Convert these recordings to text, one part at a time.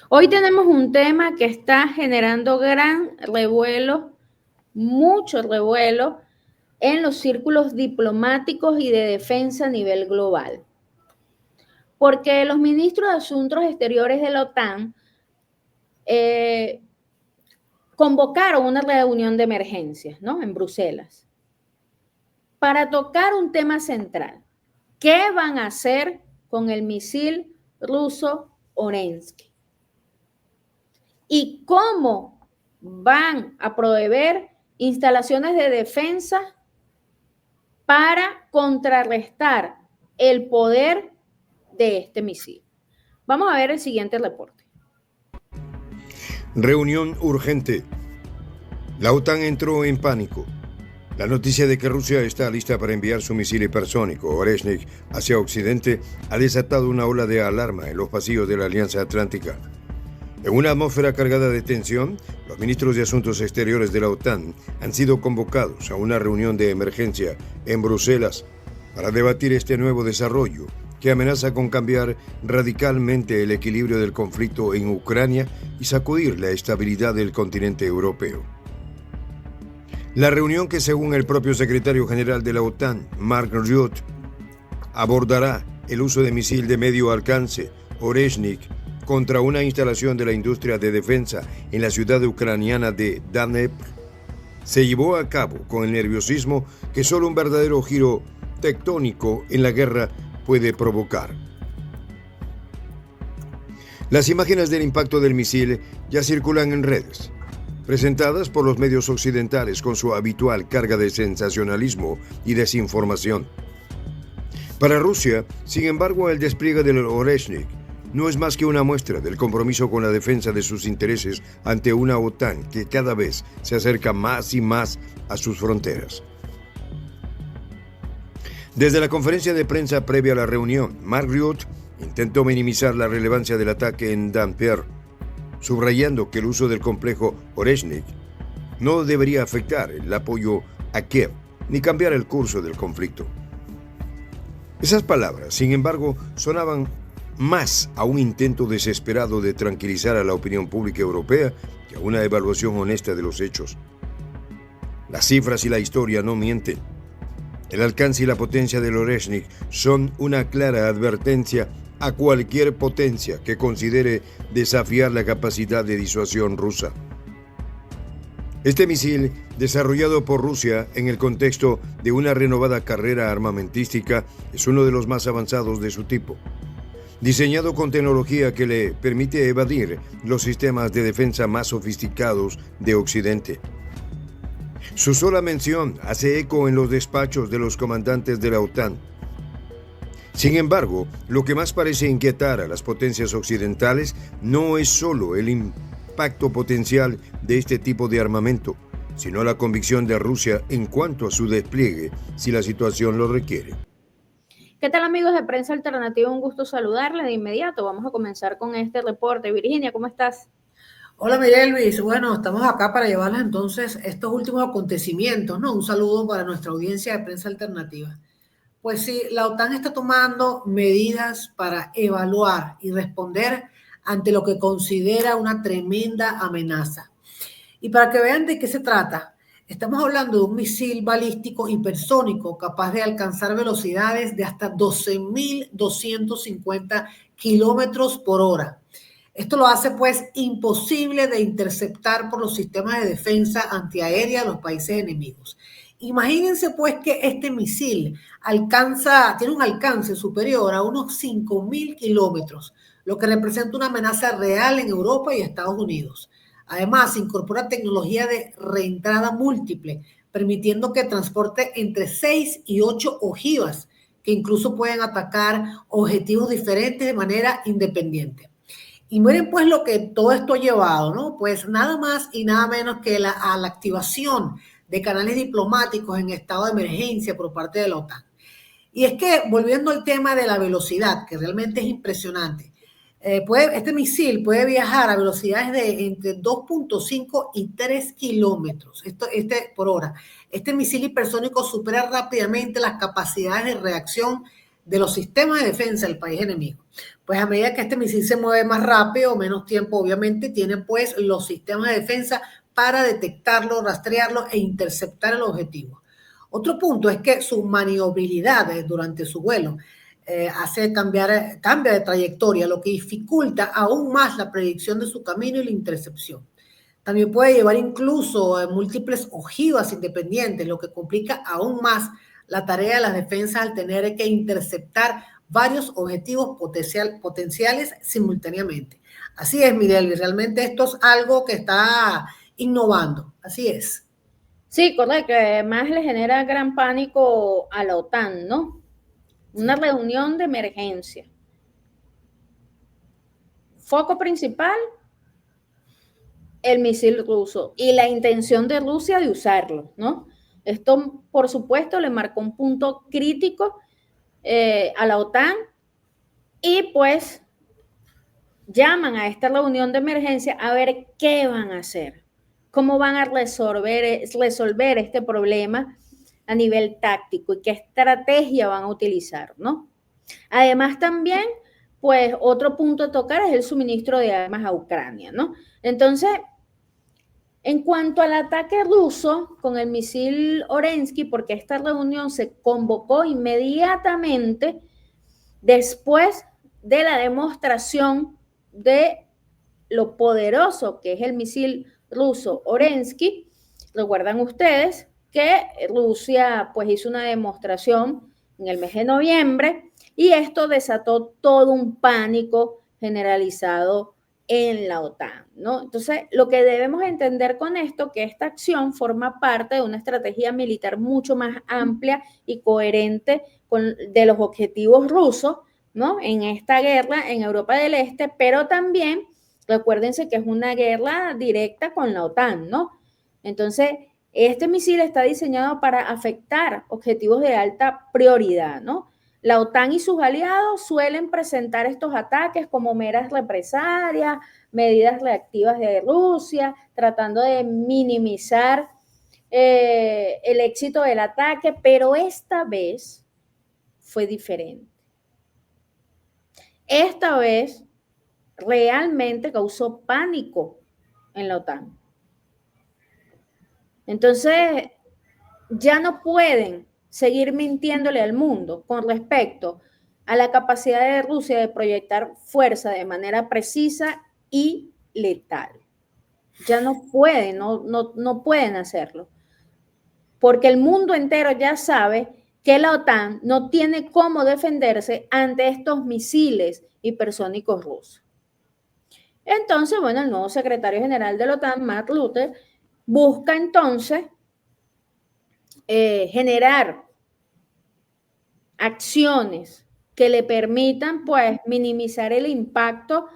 Hoy tenemos un tema que está generando gran revuelo, mucho revuelo en los círculos diplomáticos y de defensa a nivel global. Porque los ministros de Asuntos Exteriores de la OTAN convocaron una reunión de emergencia, ¿no? En Bruselas, para tocar un tema central. ¿Qué van a hacer con el misil ruso Orensky? ¿Y cómo van a proveer instalaciones de defensa para contrarrestar el poder de este misil? Vamos a ver el siguiente reporte. Reunión urgente. La OTAN entró en pánico. La noticia de que Rusia está lista para enviar su misil hipersónico Oreshnik hacia Occidente ha desatado una ola de alarma en los pasillos de la Alianza Atlántica. En una atmósfera cargada de tensión, los ministros de Asuntos Exteriores de la OTAN han sido convocados a una reunión de emergencia en Bruselas para debatir este nuevo desarrollo que amenaza con cambiar radicalmente el equilibrio del conflicto en Ucrania y sacudir la estabilidad del continente europeo. La reunión, que según el propio secretario general de la OTAN, Mark Rutte, abordará el uso de misil de medio alcance Oreshnik contra una instalación de la industria de defensa en la ciudad ucraniana de Dnepr, se llevó a cabo con el nerviosismo que solo un verdadero giro tectónico en la guerra puede provocar. Las imágenes del impacto del misil ya circulan en redes, presentadas por los medios occidentales con su habitual carga de sensacionalismo y desinformación. Para Rusia, sin embargo, el despliegue del Oreshnik no es más que una muestra del compromiso con la defensa de sus intereses ante una OTAN que cada vez se acerca más y más a sus fronteras. Desde la conferencia de prensa previa a la reunión, Mark Rutte intentó minimizar la relevancia del ataque en Dnepr, subrayando que el uso del complejo Oreshnik no debería afectar el apoyo a Kiev ni cambiar el curso del conflicto. Esas palabras, sin embargo, sonaban más a un intento desesperado de tranquilizar a la opinión pública europea que a una evaluación honesta de los hechos. Las cifras y la historia no mienten. El alcance y la potencia del Oreshnik son una clara advertencia a cualquier potencia que considere desafiar la capacidad de disuasión rusa. Este misil, desarrollado por Rusia en el contexto de una renovada carrera armamentística, es uno de los más avanzados de su tipo. Diseñado con tecnología que le permite evadir los sistemas de defensa más sofisticados de Occidente. Su sola mención hace eco en los despachos de los comandantes de la OTAN. Sin embargo, lo que más parece inquietar a las potencias occidentales no es solo el impacto potencial de este tipo de armamento, sino la convicción de Rusia en cuanto a su despliegue si la situación lo requiere. ¿Qué tal, amigos de Prensa Alternativa? Un gusto saludarles de inmediato. Vamos a comenzar con este reporte. Virginia, ¿cómo estás? Hola Miguel Luis, bueno, estamos acá para llevarles entonces estos últimos acontecimientos, ¿no? Un saludo para nuestra audiencia de Prensa Alternativa. Pues sí, la OTAN está tomando medidas para evaluar y responder ante lo que considera una tremenda amenaza. Y para que vean de qué se trata, estamos hablando de un misil balístico hipersónico capaz de alcanzar velocidades de hasta 12.250 kilómetros por hora. Esto lo hace pues imposible de interceptar por los sistemas de defensa antiaérea de los países enemigos. Imagínense pues que este misil tiene un alcance superior a unos 5.000 kilómetros, lo que representa una amenaza real en Europa y Estados Unidos. Además, incorpora tecnología de reentrada múltiple, permitiendo que transporte entre 6 y 8 ojivas, que incluso pueden atacar objetivos diferentes de manera independiente. Y miren pues lo que todo esto ha llevado, ¿no? Pues nada más y nada menos que a la activación de canales diplomáticos en estado de emergencia por parte de la OTAN. Y es que, volviendo al tema de la velocidad, que realmente es impresionante, este misil puede viajar a velocidades de entre 2.5 y 3 kilómetros por hora. Este misil hipersónico supera rápidamente las capacidades de reacción de los sistemas de defensa del país enemigo. Pues a medida que este misil se mueve más rápido, menos tiempo obviamente, tiene pues los sistemas de defensa para detectarlo, rastrearlo e interceptar el objetivo. Otro punto es que su maniobrabilidad durante su vuelo cambia de trayectoria, lo que dificulta aún más la predicción de su camino y la intercepción. También puede llevar incluso múltiples ojivas independientes, lo que complica aún más la tarea de las defensas al tener que interceptar varios objetivos potenciales simultáneamente. Así es, Miguel, realmente esto es algo que está innovando, así es. Sí, correcto, además le genera gran pánico a la OTAN, ¿no? Una reunión de emergencia. Foco principal, el misil ruso y la intención de Rusia de usarlo, ¿no? Esto, por supuesto, le marcó un punto crítico a la OTAN y pues llaman a esta reunión de emergencia a ver qué van a hacer, cómo van a resolver este problema a nivel táctico y qué estrategia van a utilizar, ¿no? Además también, pues otro punto a tocar es el suministro de armas a Ucrania, ¿no? Entonces, en cuanto al ataque ruso con el misil Orensky, porque esta reunión se convocó inmediatamente después de la demostración de lo poderoso que es el misil ruso Orensky. Recuerdan ustedes que Rusia pues hizo una demostración en el mes de noviembre y esto desató todo un pánico generalizado en la OTAN, ¿no? Entonces, lo que debemos entender con esto, que esta acción forma parte de una estrategia militar mucho más amplia y coherente de los objetivos rusos, ¿no? En esta guerra en Europa del Este, pero también recuérdense que es una guerra directa con la OTAN, ¿no? Entonces, este misil está diseñado para afectar objetivos de alta prioridad, ¿no? La OTAN y sus aliados suelen presentar estos ataques como meras represalias, medidas reactivas de Rusia, tratando de minimizar el éxito del ataque, pero esta vez fue diferente. Esta vez realmente causó pánico en la OTAN. Entonces, ya no pueden seguir mintiéndole al mundo con respecto a la capacidad de Rusia de proyectar fuerza de manera precisa y letal. Ya no pueden, no pueden hacerlo. Porque el mundo entero ya sabe que la OTAN no tiene cómo defenderse ante estos misiles hipersónicos rusos. Entonces, bueno, el nuevo secretario general de la OTAN, Mark Rutte, busca entonces generar acciones que le permitan, pues, minimizar el impacto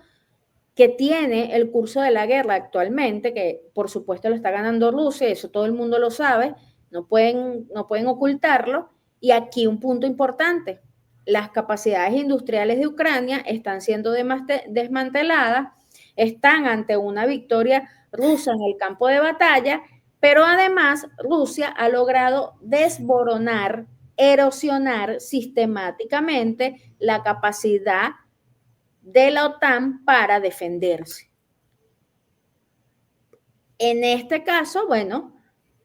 que tiene el curso de la guerra actualmente, que por supuesto lo está ganando Rusia, eso todo el mundo lo sabe, no pueden ocultarlo. Y aquí un punto importante, las capacidades industriales de Ucrania están siendo desmanteladas, están ante una victoria rusa en el campo de batalla, pero además Rusia ha logrado desboronar, erosionar sistemáticamente la capacidad de la OTAN para defenderse. En este caso, bueno,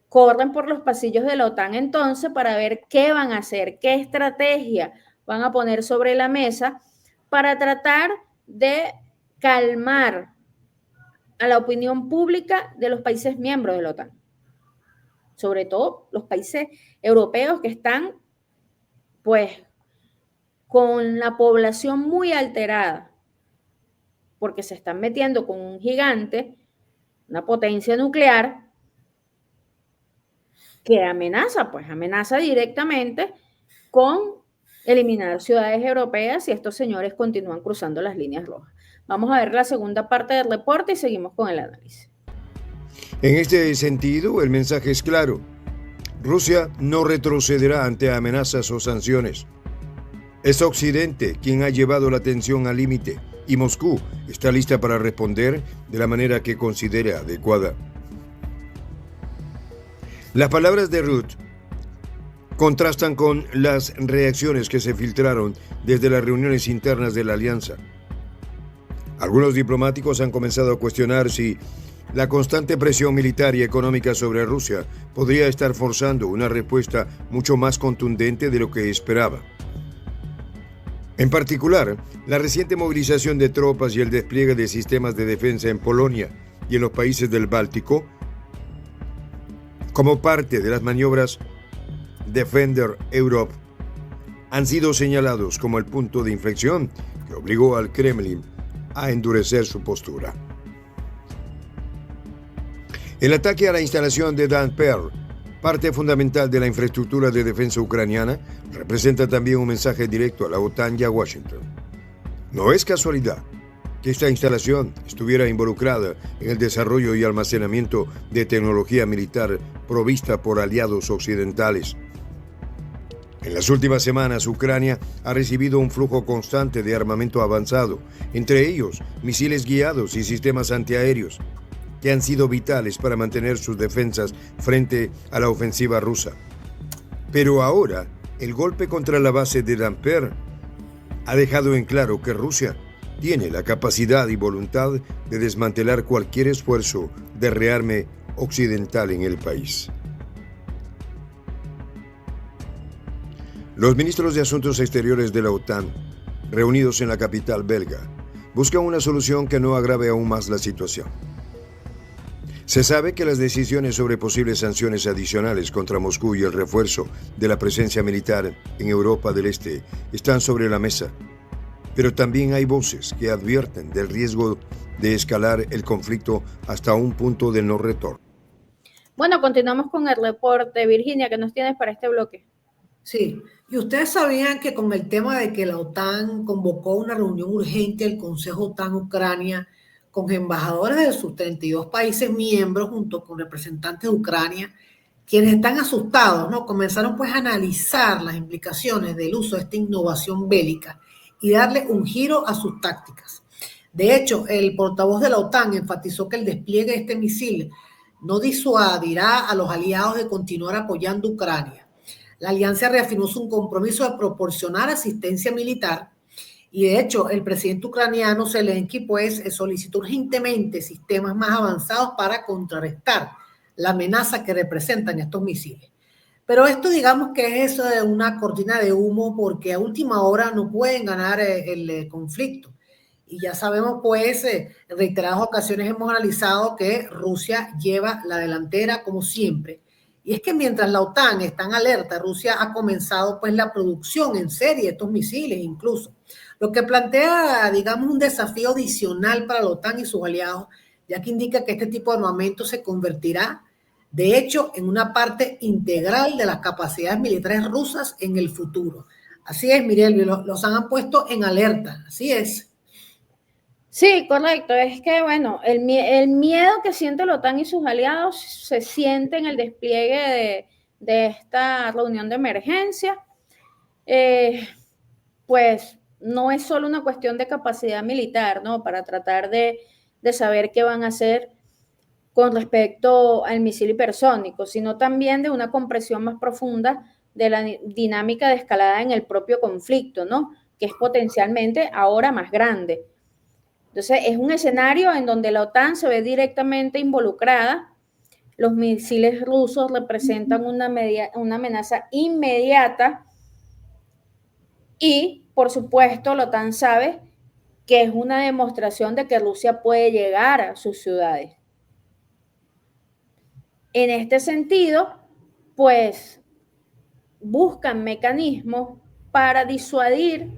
corren por los pasillos de la OTAN entonces para ver qué van a hacer, qué estrategia van a poner sobre la mesa para tratar de calmar a la opinión pública de los países miembros de la OTAN. Sobre todo los países europeos que están, pues, con la población muy alterada, porque se están metiendo con un gigante, una potencia nuclear, que amenaza directamente con eliminar ciudades europeas si estos señores continúan cruzando las líneas rojas. Vamos a ver la segunda parte del reporte y seguimos con el análisis. En este sentido, el mensaje es claro. Rusia no retrocederá ante amenazas o sanciones. Es Occidente quien ha llevado la tensión al límite y Moscú está lista para responder de la manera que considere adecuada. Las palabras de Rutte contrastan con las reacciones que se filtraron desde las reuniones internas de la alianza. Algunos diplomáticos han comenzado a cuestionar si la constante presión militar y económica sobre Rusia podría estar forzando una respuesta mucho más contundente de lo que esperaba. En particular, la reciente movilización de tropas y el despliegue de sistemas de defensa en Polonia y en los países del Báltico, como parte de las maniobras Defender Europe, han sido señalados como el punto de inflexión que obligó al Kremlin a endurecer su postura. El ataque a la instalación de Dnipro, parte fundamental de la infraestructura de defensa ucraniana, representa también un mensaje directo a la OTAN y a Washington. No es casualidad que esta instalación estuviera involucrada en el desarrollo y almacenamiento de tecnología militar provista por aliados occidentales. En las últimas semanas, Ucrania ha recibido un flujo constante de armamento avanzado, entre ellos misiles guiados y sistemas antiaéreos, que han sido vitales para mantener sus defensas frente a la ofensiva rusa. Pero ahora, el golpe contra la base de Dnipro ha dejado en claro que Rusia tiene la capacidad y voluntad de desmantelar cualquier esfuerzo de rearme occidental en el país. Los ministros de Asuntos Exteriores de la OTAN, reunidos en la capital belga, buscan una solución que no agrave aún más la situación. Se sabe que las decisiones sobre posibles sanciones adicionales contra Moscú y el refuerzo de la presencia militar en Europa del Este están sobre la mesa, pero también hay voces que advierten del riesgo de escalar el conflicto hasta un punto de no retorno. Bueno, continuamos con el reporte. Virginia, ¿qué nos tienes para este bloque? Sí, y ustedes sabían que con el tema de que la OTAN convocó una reunión urgente del Consejo OTAN-Ucrania con embajadores de sus 32 países miembros junto con representantes de Ucrania, quienes están asustados, ¿no? Comenzaron pues a analizar las implicaciones del uso de esta innovación bélica y darle un giro a sus tácticas. De hecho, el portavoz de la OTAN enfatizó que el despliegue de este misil no disuadirá a los aliados de continuar apoyando a Ucrania. La alianza reafirmó su compromiso de proporcionar asistencia militar y de hecho el presidente ucraniano Zelensky pues solicitó urgentemente sistemas más avanzados para contrarrestar la amenaza que representan estos misiles. Pero esto digamos que es una cortina de humo porque a última hora no pueden ganar el conflicto. Y ya sabemos pues, en reiteradas ocasiones hemos analizado que Rusia lleva la delantera como siempre. Y es que mientras la OTAN está en alerta, Rusia ha comenzado pues la producción en serie de estos misiles incluso, lo que plantea, digamos, un desafío adicional para la OTAN y sus aliados, ya que indica que este tipo de armamento se convertirá, de hecho, en una parte integral de las capacidades militares rusas en el futuro. Así es, Mirelvi, los han puesto en alerta, así es. Sí, correcto. Es que, bueno, el miedo que siente la OTAN y sus aliados se siente en el despliegue de esta reunión de emergencia. Pues no es solo una cuestión de capacidad militar, ¿no? Para tratar de saber qué van a hacer con respecto al misil hipersónico, sino también de una comprensión más profunda de la dinámica de escalada en el propio conflicto, ¿no? Que es potencialmente ahora más grande. Entonces, es un escenario en donde la OTAN se ve directamente involucrada. Los misiles rusos representan una amenaza inmediata y, por supuesto, la OTAN sabe que es una demostración de que Rusia puede llegar a sus ciudades. En este sentido, pues, buscan mecanismos para disuadir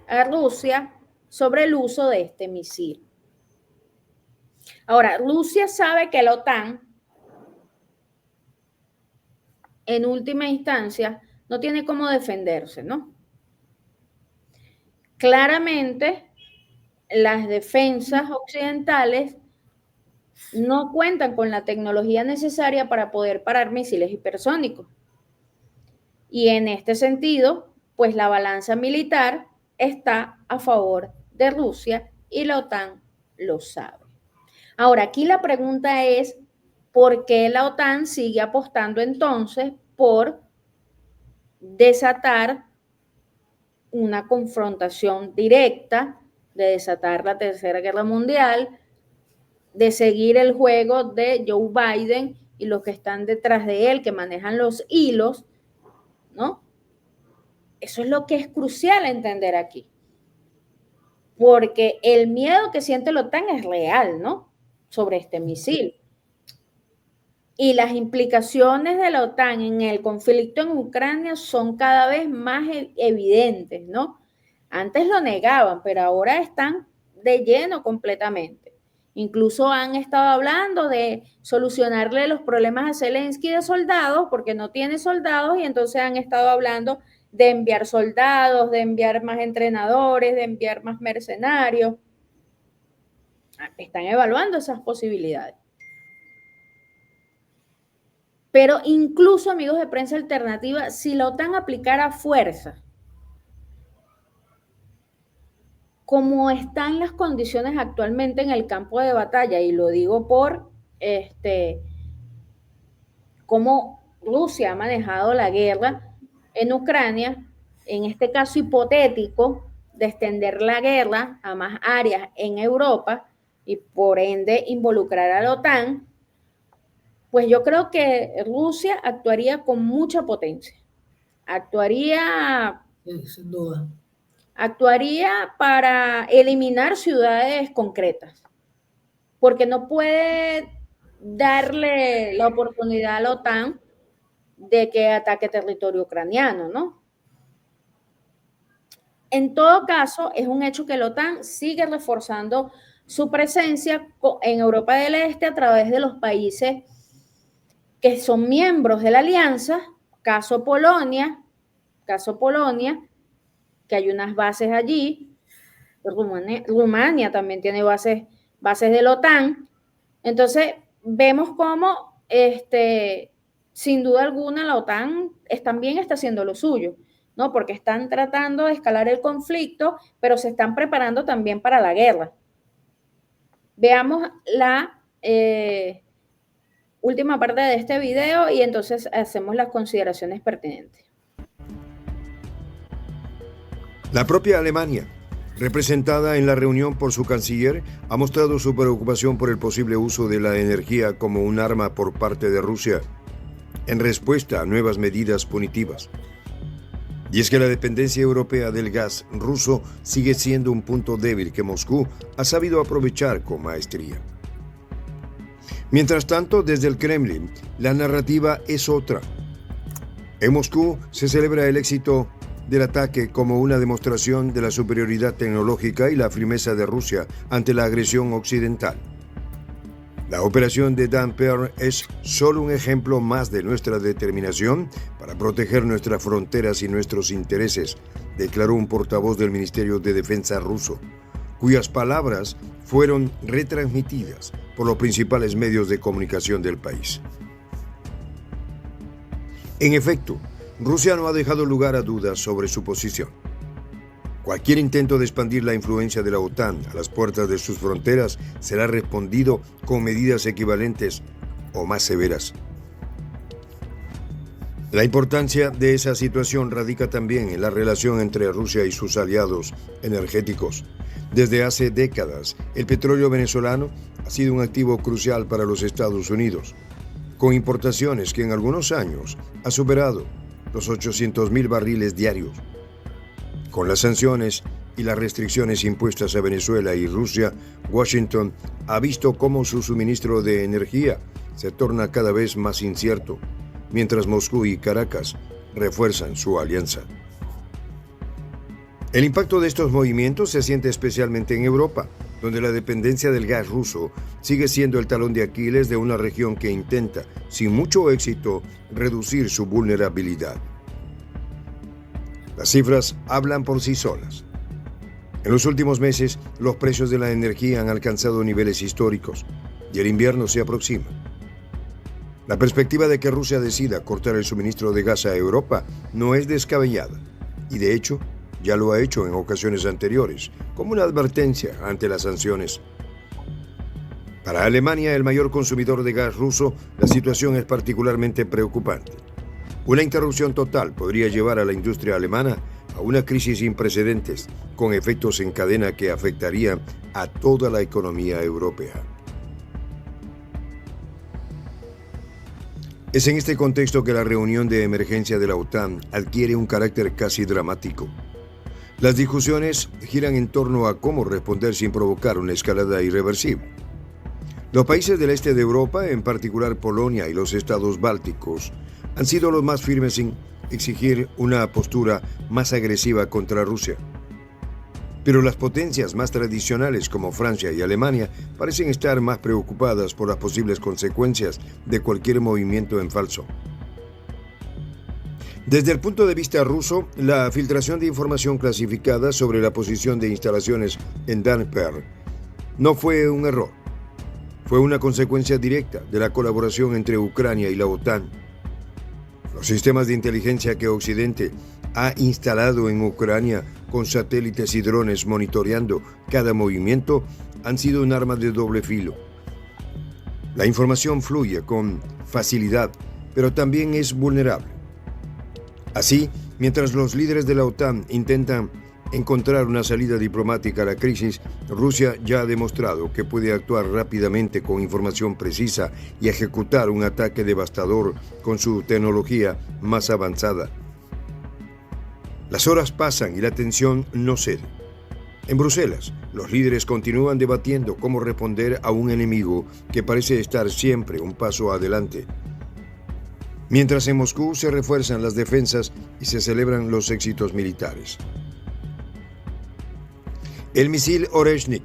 a Rusia sobre el uso de este misil. Ahora, Rusia sabe que la OTAN, en última instancia, no tiene cómo defenderse, ¿no? Claramente, las defensas occidentales no cuentan con la tecnología necesaria para poder parar misiles hipersónicos. Y en este sentido, pues la balanza militar está a favor de Rusia y la OTAN lo sabe. Ahora, aquí la pregunta es, ¿por qué la OTAN sigue apostando entonces por desatar una confrontación directa, de desatar la Tercera Guerra Mundial, de seguir el juego de Joe Biden y los que están detrás de él, que manejan los hilos, ¿no? Eso es lo que es crucial entender aquí. Porque el miedo que siente la OTAN es real, ¿no? Sobre este misil. Y las implicaciones de la OTAN en el conflicto en Ucrania son cada vez más evidentes, ¿no? Antes lo negaban, pero ahora están de lleno completamente. Incluso han estado hablando de solucionarle los problemas a Zelensky de soldados, porque no tiene soldados, y entonces han estado hablando de enviar soldados, de enviar más entrenadores, de enviar más mercenarios. Están evaluando esas posibilidades. Pero incluso, amigos de Prensa Alternativa, si la OTAN aplicara fuerza, como están las condiciones actualmente en el campo de batalla, y lo digo por cómo Rusia ha manejado la guerra en Ucrania, en este caso hipotético de extender la guerra a más áreas en Europa y por ende involucrar a la OTAN, pues yo creo que Rusia actuaría con mucha potencia. Sí, sin duda. Actuaría para eliminar ciudades concretas, porque no puede darle la oportunidad a la OTAN de que ataque territorio ucraniano, ¿no? En todo caso, es un hecho que la OTAN sigue reforzando su presencia en Europa del Este a través de los países que son miembros de la alianza, caso Polonia, que hay unas bases allí. Rumania también tiene bases de la OTAN. Entonces, vemos cómo, sin duda alguna, la OTAN también está haciendo lo suyo, ¿no? Porque están tratando de escalar el conflicto, pero se están preparando también para la guerra. Veamos la última parte de este video y entonces hacemos las consideraciones pertinentes. La propia Alemania, representada en la reunión por su canciller, ha mostrado su preocupación por el posible uso de la energía como un arma por parte de Rusia, en respuesta a nuevas medidas punitivas. Y es que la dependencia europea del gas ruso sigue siendo un punto débil que Moscú ha sabido aprovechar con maestría. Mientras tanto, desde el Kremlin, la narrativa es otra. En Moscú se celebra el éxito del ataque como una demostración de la superioridad tecnológica y la firmeza de Rusia ante la agresión occidental. La operación de Dampier es solo un ejemplo más de nuestra determinación para proteger nuestras fronteras y nuestros intereses, declaró un portavoz del Ministerio de Defensa ruso, cuyas palabras fueron retransmitidas por los principales medios de comunicación del país. En efecto, Rusia no ha dejado lugar a dudas sobre su posición. Cualquier intento de expandir la influencia de la OTAN a las puertas de sus fronteras será respondido con medidas equivalentes o más severas. La importancia de esa situación radica también en la relación entre Rusia y sus aliados energéticos. Desde hace décadas, el petróleo venezolano ha sido un activo crucial para los Estados Unidos, con importaciones que en algunos años ha superado los 800,000 barriles diarios. Con las sanciones y las restricciones impuestas a Venezuela y Rusia, Washington ha visto cómo su suministro de energía se torna cada vez más incierto, mientras Moscú y Caracas refuerzan su alianza. El impacto de estos movimientos se siente especialmente en Europa, donde la dependencia del gas ruso sigue siendo el talón de Aquiles de una región que intenta, sin mucho éxito, reducir su vulnerabilidad. Las cifras hablan por sí solas. En los últimos meses, los precios de la energía han alcanzado niveles históricos y el invierno se aproxima. La perspectiva de que Rusia decida cortar el suministro de gas a Europa no es descabellada y, de hecho, ya lo ha hecho en ocasiones anteriores, como una advertencia ante las sanciones. Para Alemania, el mayor consumidor de gas ruso, la situación es particularmente preocupante. Una interrupción total podría llevar a la industria alemana a una crisis sin precedentes, con efectos en cadena que afectarían a toda la economía europea. Es en este contexto que la reunión de emergencia de la OTAN adquiere un carácter casi dramático. Las discusiones giran en torno a cómo responder sin provocar una escalada irreversible. Los países del este de Europa, en particular Polonia y los estados bálticos, han sido los más firmes en exigir una postura más agresiva contra Rusia. Pero las potencias más tradicionales como Francia y Alemania parecen estar más preocupadas por las posibles consecuencias de cualquier movimiento en falso. Desde el punto de vista ruso, la filtración de información clasificada sobre la posición de instalaciones en Dnipro no fue un error. Fue una consecuencia directa de la colaboración entre Ucrania y la OTAN. Los sistemas de inteligencia que Occidente ha instalado en Ucrania con satélites y drones monitoreando cada movimiento han sido un arma de doble filo. La información fluye con facilidad, pero también es vulnerable. Así, mientras los líderes de la OTAN intentan encontrar una salida diplomática a la crisis, Rusia ya ha demostrado que puede actuar rápidamente con información precisa y ejecutar un ataque devastador con su tecnología más avanzada. Las horas pasan y la tensión no cede. En Bruselas, los líderes continúan debatiendo cómo responder a un enemigo que parece estar siempre un paso adelante. Mientras en Moscú se refuerzan las defensas y se celebran los éxitos militares. El misil Oreshnik,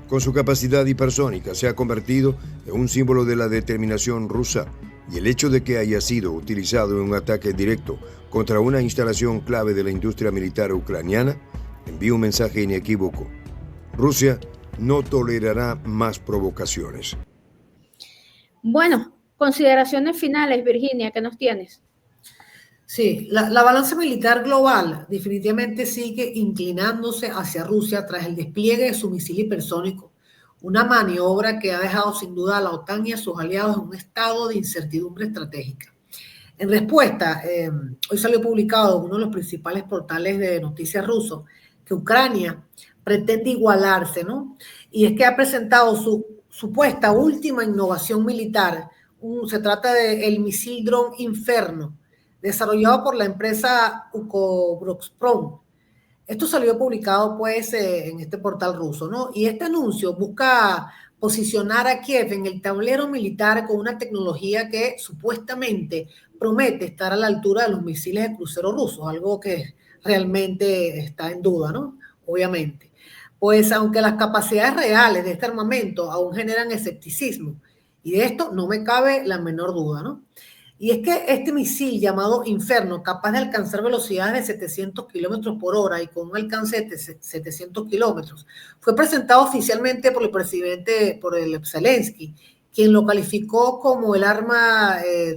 con su capacidad hipersónica, se ha convertido en un símbolo de la determinación rusa, y el hecho de que haya sido utilizado en un ataque directo contra una instalación clave de la industria militar ucraniana envía un mensaje inequívoco. Rusia no tolerará más provocaciones. Bueno, consideraciones finales, Virginia, ¿qué nos tienes? Sí, la balanza militar global definitivamente sigue inclinándose hacia Rusia tras el despliegue de su misil hipersónico, una maniobra que ha dejado sin duda a la OTAN y a sus aliados en un estado de incertidumbre estratégica. En respuesta, hoy salió publicado en uno de los principales portales de noticias rusos que Ucrania pretende igualarse, ¿no? Y es que ha presentado su supuesta última innovación militar. Se trata del misil dron Inferno, desarrollado por la empresa Ukroboronprom. Esto salió publicado pues en este portal ruso, ¿no? Y este anuncio busca posicionar a Kiev en el tablero militar con una tecnología que supuestamente promete estar a la altura de los misiles de crucero rusos, algo que realmente está en duda, ¿no? Obviamente. Pues aunque las capacidades reales de este armamento aún generan escepticismo, y de esto no me cabe la menor duda, ¿no? Y es que este misil llamado Inferno, capaz de alcanzar velocidades de 700 kilómetros por hora y con un alcance de 700 kilómetros, fue presentado oficialmente por el presidente, por el Zelensky, quien lo calificó como el arma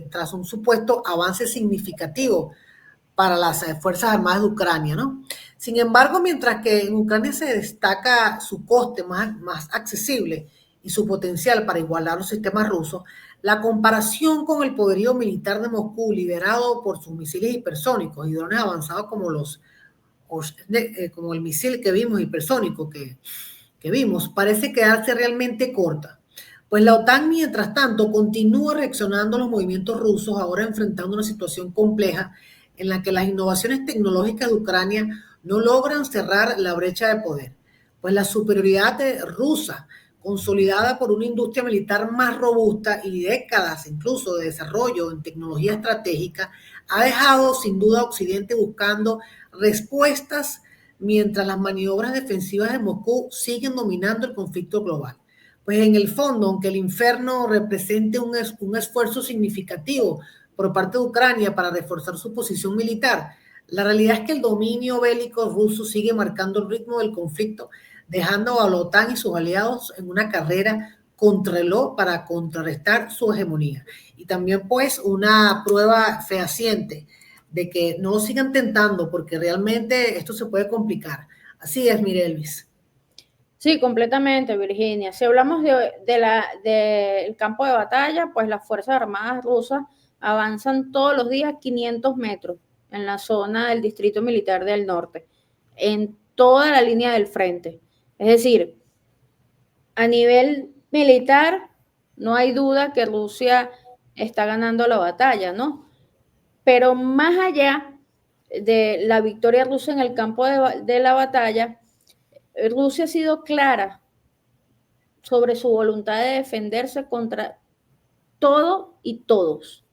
tras un supuesto avance significativo para las Fuerzas Armadas de Ucrania, ¿no? Sin embargo, mientras que en Ucrania se destaca su coste más accesible y su potencial para igualar los sistemas rusos, la comparación con el poderío militar de Moscú, liderado por sus misiles hipersónicos y drones avanzados como el misil que vimos hipersónico que vimos, parece quedarse realmente corta. Pues la OTAN, mientras tanto, continúa reaccionando a los movimientos rusos, ahora enfrentando una situación compleja en la que las innovaciones tecnológicas de Ucrania no logran cerrar la brecha de poder. Pues la superioridad rusa, consolidada por una industria militar más robusta y décadas incluso de desarrollo en tecnología estratégica, ha dejado sin duda a Occidente buscando respuestas mientras las maniobras defensivas de Moscú siguen dominando el conflicto global. Pues en el fondo, aunque el Inferno represente un esfuerzo significativo por parte de Ucrania para reforzar su posición militar, la realidad es que el dominio bélico ruso sigue marcando el ritmo del conflicto, dejando a la OTAN y sus aliados en una carrera contrarreloj para contrarrestar su hegemonía. Y también pues una prueba fehaciente de que no lo sigan tentando porque realmente esto se puede complicar. Así es, Mirelis. Sí, completamente, Virginia. Si hablamos del campo de batalla, pues las Fuerzas Armadas rusas avanzan todos los días 500 metros en la zona del Distrito Militar del Norte, en toda la línea del frente. Es decir, a nivel militar, no hay duda que Rusia está ganando la batalla, ¿no? Pero más allá de la victoria rusa en el campo de la batalla, Rusia ha sido clara sobre su voluntad de defenderse contra todo y todos.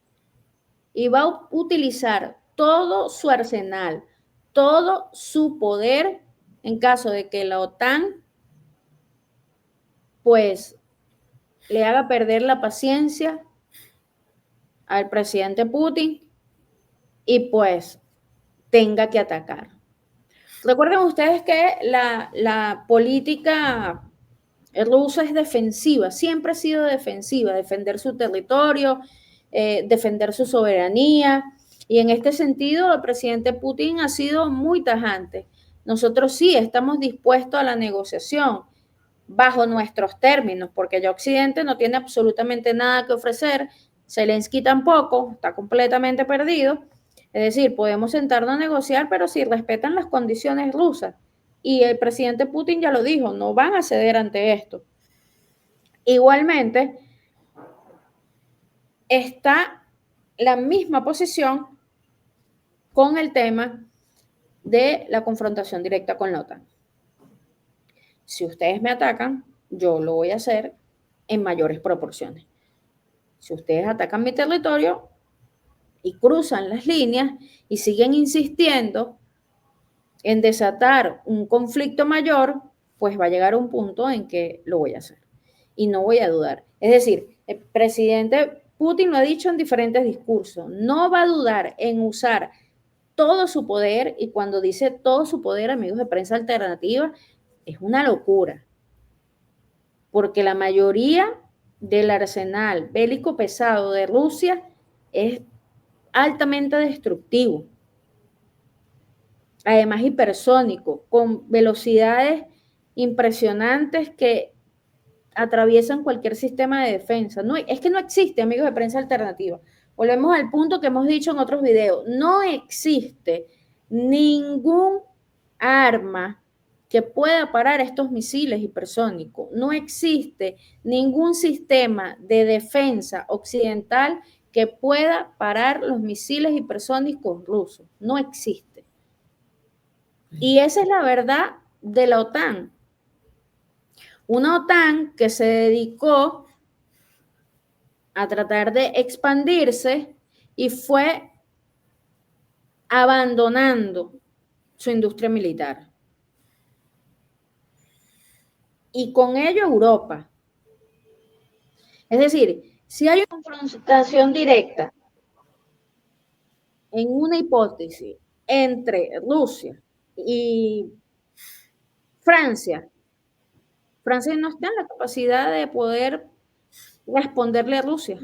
Y va a utilizar todo su arsenal, todo su poder en caso de que la OTAN pues le haga perder la paciencia al presidente Putin y pues tenga que atacar. Recuerden ustedes que la política rusa es defensiva, siempre ha sido defensiva, defender su territorio, defender su soberanía, y en este sentido el presidente Putin ha sido muy tajante. Nosotros sí estamos dispuestos a la negociación bajo nuestros términos, porque ya Occidente no tiene absolutamente nada que ofrecer, Zelensky tampoco, está completamente perdido. Es decir, podemos sentarnos a negociar, pero si respetan las condiciones rusas. Y el presidente Putin ya lo dijo, no van a ceder ante esto. Igualmente, está la misma posición con el tema de la confrontación directa con la OTAN. Si ustedes me atacan, yo lo voy a hacer en mayores proporciones. Si ustedes atacan mi territorio y cruzan las líneas y siguen insistiendo en desatar un conflicto mayor, pues va a llegar un punto en que lo voy a hacer. Y no voy a dudar. Es decir, el presidente Putin lo ha dicho en diferentes discursos, no va a dudar en usar todo su poder, y cuando dice todo su poder, amigos de Prensa Alternativa, es una locura. Porque la mayoría del arsenal bélico pesado de Rusia es altamente destructivo. Además hipersónico, con velocidades impresionantes que atraviesan cualquier sistema de defensa. No, es que no existe, amigos de Prensa Alternativa. Volvemos al punto que hemos dicho en otros videos. No existe ningún arma que pueda parar estos misiles hipersónicos. No existe ningún sistema de defensa occidental que pueda parar los misiles hipersónicos rusos. No existe. Y esa es la verdad de la OTAN. Una OTAN que se dedicó a tratar de expandirse y fue abandonando su industria militar. Y con ello Europa. Es decir, si hay una confrontación directa en una hipótesis entre Rusia y Francia no está en la capacidad de poder responderle a Rusia.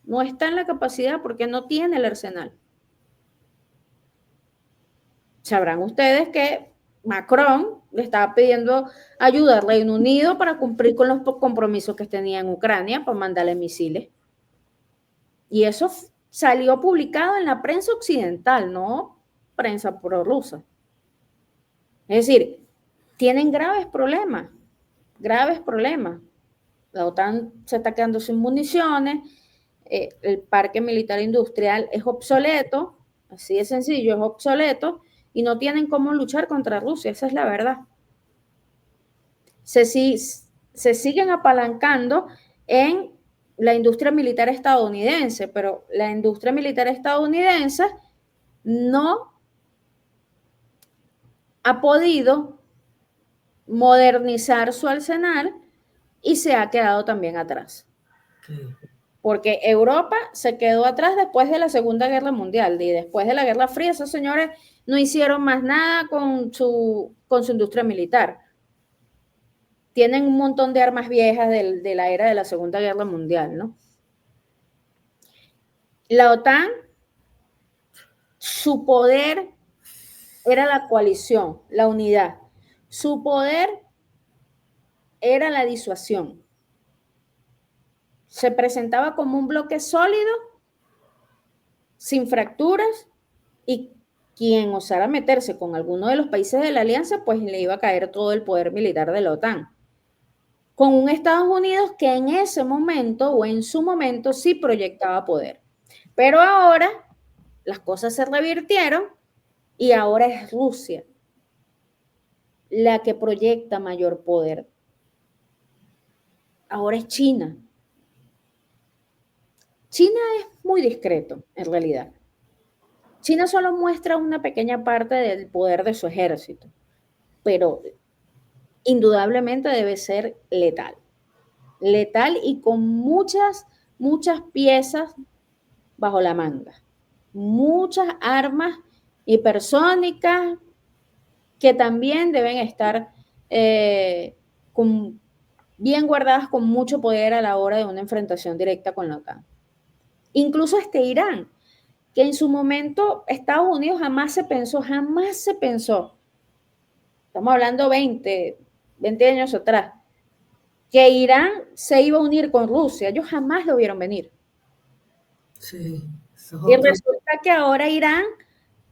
No está en la capacidad porque no tiene el arsenal. Sabrán ustedes que Macron le estaba pidiendo ayuda al Reino Unido para cumplir con los compromisos que tenía en Ucrania para mandarle misiles. Y eso salió publicado en la prensa occidental, no prensa prorrusa. Es decir, tienen graves problemas. La OTAN se está quedando sin municiones, el parque militar industrial es obsoleto, así de sencillo, es obsoleto, y no tienen cómo luchar contra Rusia, esa es la verdad. Se siguen apalancando en la industria militar estadounidense, pero la industria militar estadounidense no ha podido modernizar su arsenal y se ha quedado también atrás. Porque Europa se quedó atrás después de la Segunda Guerra Mundial y después de la Guerra Fría. Esos señores no hicieron más nada con su industria militar. Tienen un montón de armas viejas de la era de la Segunda Guerra Mundial, ¿no? La OTAN, su poder era la coalición, la unidad. Su poder era la disuasión. Se presentaba como un bloque sólido sin fracturas, y quien osara meterse con alguno de los países de la alianza, pues le iba a caer todo el poder militar de la OTAN. Con un Estados Unidos que en ese momento o en su momento sí proyectaba poder. Pero ahora las cosas se revirtieron y ahora es Rusia la que proyecta mayor poder. Ahora es China. China es muy discreto, en realidad. China solo muestra una pequeña parte del poder de su ejército, pero indudablemente debe ser letal. Letal y con muchas piezas bajo la manga. Muchas armas hipersónicas que también deben estar bien guardadas, con mucho poder a la hora de una enfrentación directa con la OTAN. Incluso Irán, que en su momento Estados Unidos jamás se pensó, estamos hablando 20 años atrás, que Irán se iba a unir con Rusia. Ellos jamás lo vieron venir. Sí, y resulta que ahora Irán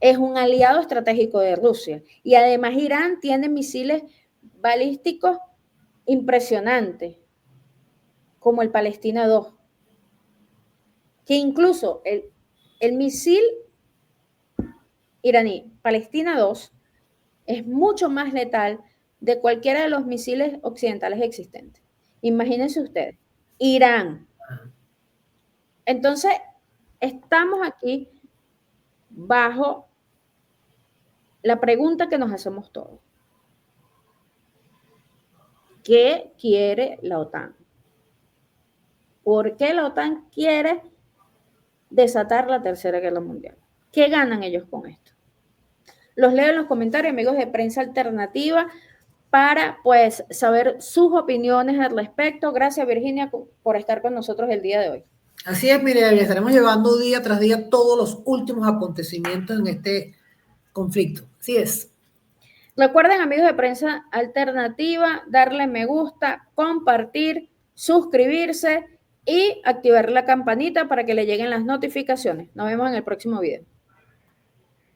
es un aliado estratégico de Rusia. Y además Irán tiene misiles balísticos impresionantes, como el Palestina 2, que incluso el misil iraní Palestina 2 es mucho más letal de cualquiera de los misiles occidentales existentes. Imagínense ustedes, Irán. Entonces, estamos aquí bajo la pregunta que nos hacemos todos. ¿Qué quiere la OTAN? ¿Por qué la OTAN quiere desatar la Tercera Guerra Mundial? ¿Qué ganan ellos con esto? Los leo en los comentarios, amigos de Prensa Alternativa, para pues saber sus opiniones al respecto. Gracias, Virginia, por estar con nosotros el día de hoy. Así es, Mireya, estaremos llevando día tras día todos los últimos acontecimientos en este conflicto. Así es. Recuerden, amigos de Prensa Alternativa, darle me gusta, compartir, suscribirse y activar la campanita para que le lleguen las notificaciones. Nos vemos en el próximo video.